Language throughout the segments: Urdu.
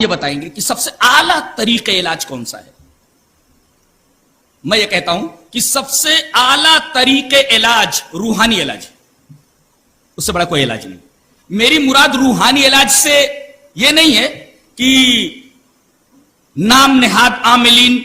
یہ بتائیں گے کہ سب سے اعلیٰ طریقہ علاج کون سا ہے. میں یہ کہتا ہوں کہ سب سے اعلیٰ طریقہ علاج روحانی علاج ہے. اس سے بڑا کوئی علاج نہیں. میری مراد روحانی علاج سے یہ نہیں ہے کہ نام نہاد عاملین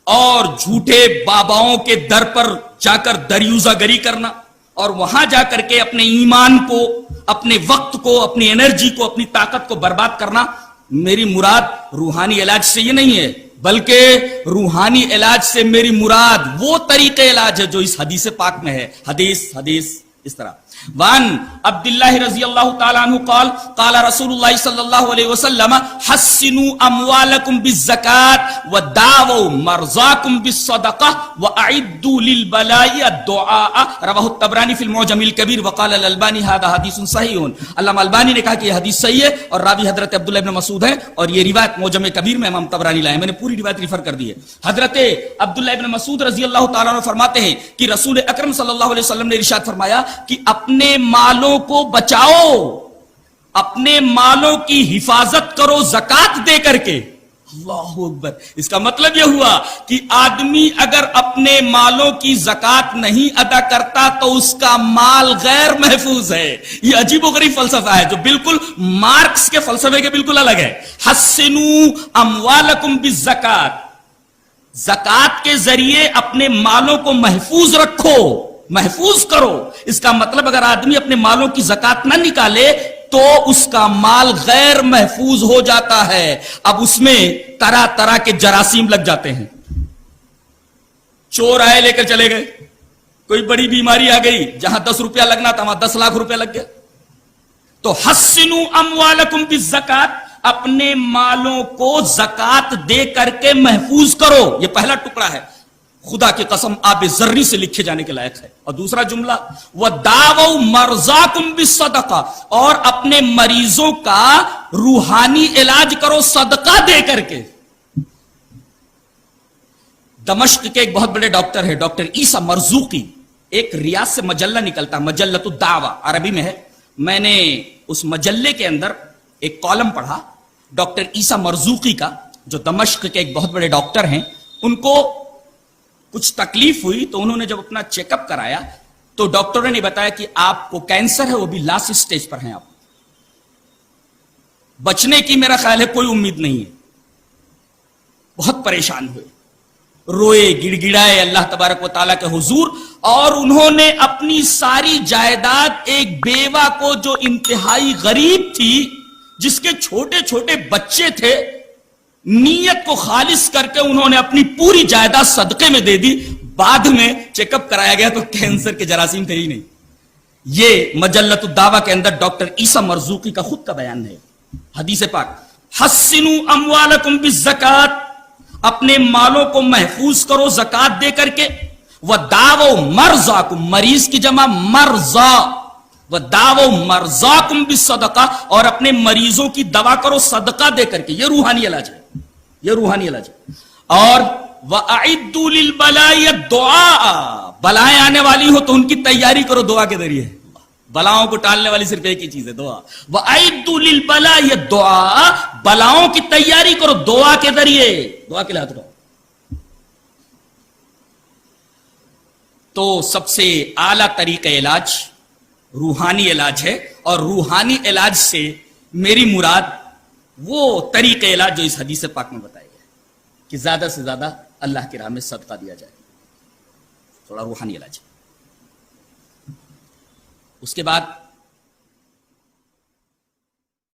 اور جھوٹے باباؤں کے در پر جا کر دریوزہ گری کرنا اور وہاں جا کر کے اپنے ایمان کو، اپنے وقت کو، اپنی انرجی کو، اپنی طاقت کو برباد کرنا. میری مراد روحانی علاج سے یہ نہیں ہے، بلکہ روحانی علاج سے میری مراد وہ طریقہ علاج ہے جو اس حدیث پاک میں ہے. حدیث اس طرح وان عبداللہ رضی اللہ تعالی عنہ قال قال رسول اللہ صلی اللہ علیہ وسلم حسنوا اموالکم بالزکاة وداووا مرضاکم بالصدقہ واعدوا للبلاء الدعاء. رواہ الطبرانی فی المعجم الکبیر وقال الالبانی هذا حدیث صحیح. علامہ البانی نے کہا کہ یہ حدیث صحیح ہے اور راوی حضرت عبداللہ ابن مسعود ہے اور یہ روایت معجم کبیر میں امام طبرانی لائے. میں نے پوری روایت ریفر کر دی ہے. حضرت عبداللہ ابن مسعود رضی اللہ تعالیٰ عنہ فرماتے ہیں کہ رسول اکرم صلی اللہ علیہ وسلم نے ارشاد فرمایا کہ اپنے مالوں کو بچاؤ، اپنے مالوں کی حفاظت کرو زکات دے کر کے. اللہ اکبر. اس کا مطلب یہ ہوا کہ آدمی اگر اپنے مالوں کی زکات نہیں ادا کرتا تو اس کا مال غیر محفوظ ہے. یہ عجیب و غریب فلسفہ ہے جو بالکل مارکس کے فلسفے کے بالکل الگ ہے. حسنوا اموالکم بالزکات، زکات کے ذریعے اپنے مالوں کو محفوظ رکھو، محفوظ کرو. اس کا مطلب اگر آدمی اپنے مالوں کی زکات نہ نکالے تو اس کا مال غیر محفوظ ہو جاتا ہے. اب اس میں طرح طرح کے جراثیم لگ جاتے ہیں. چور آئے لے کر چلے گئے، کوئی بڑی بیماری آ گئی، جہاں 10 روپیہ لگنا تھا وہاں 10 لاکھ روپیہ لگ گیا. تو حسنوا اموالکم بالزکات، اپنے مالوں کو زکات دے کر کے محفوظ کرو. یہ پہلا ٹکڑا ہے، خدا کی قسم آب ذری سے لکھے جانے کے لائق ہے. اور دوسرا جملہ وَدَاوَوْا مَرْضَاكُمْ بِالصَّدَقَةِ، اور اپنے مریضوں کا روحانی علاج کرو صدقہ دے کر کے. دمشق کے ایک بہت بڑے ڈاکٹر ہے ڈاکٹر عیسیٰ مرزوقی. ایک ریاض سے مجلہ نکلتا، مجلۃ الدعوہ عربی میں ہے. میں نے اس مجلے کے اندر ایک کالم پڑھا ڈاکٹر عیسیٰ مرزوقی کا، جو دمشق کے ایک بہت بڑے ڈاکٹر ہیں. ان کو کچھ تکلیف ہوئی تو انہوں نے جب اپنا چیک اپ کرایا تو ڈاکٹروں نے بتایا کہ آپ کو کینسر ہے، وہ بھی لاسٹ سٹیج پر ہیں. آپ بچنے کی میرا خیال ہے کوئی امید نہیں ہے. بہت پریشان ہوئے، روئے، گڑ گڑائے اللہ تبارک و تعالیٰ کے حضور، اور انہوں نے اپنی ساری جائیداد ایک بیوہ کو جو انتہائی غریب تھی، جس کے چھوٹے چھوٹے بچے تھے، نیت کو خالص کر کے انہوں نے اپنی پوری جائیداد صدقے میں دے دی. بعد میں چیک اپ کرایا گیا تو کینسر کے جراثیم تھے ہی نہیں. یہ مجلۃ الدعوہ کے اندر ڈاکٹر عیسیٰ مرزوقی کا خود کا بیان ہے. حدیث پاک حسنوا اموالکم بالزکات، اپنے مالوں کو محفوظ کرو زکات دے کر کے. وَدَاوَوْا مَرْضَاكُمْ، مریض کی جمع مرضا. وَدَاوَوْا مَرْضَاكُمْ بِالصَّدَقَةِ، اور اپنے مریضوں کی دوا کرو صدقہ دے کر کے. یہ روحانی علاج ہے، یہ روحانی علاج ہے. اور وَأَعِدُّوا لِلْبَلَاءِ الدُّعَاءَ، بلائیں آنے والی ہو تو ان کی تیاری کرو دعا کے ذریعے. بلاؤں کو ٹالنے والی صرف ایک ہی چیز ہے، دعا. وَأَعِدُّوا لِلْبَلَاءِ الدُّعَاءَ، بلاؤں کی تیاری کرو دعا کے ذریعے. دعا کے لیے ہاتھ اٹھاؤ. تو سب سے اعلیٰ طریقہ علاج روحانی علاج ہے، اور روحانی علاج سے میری مراد وہ طریقہ علاج جو اس حدیث پاک میں بتایا گیا کہ زیادہ سے زیادہ اللہ کی راہ میں صدقہ دیا جائے. تھوڑا روحانی علاج. اس کے بعد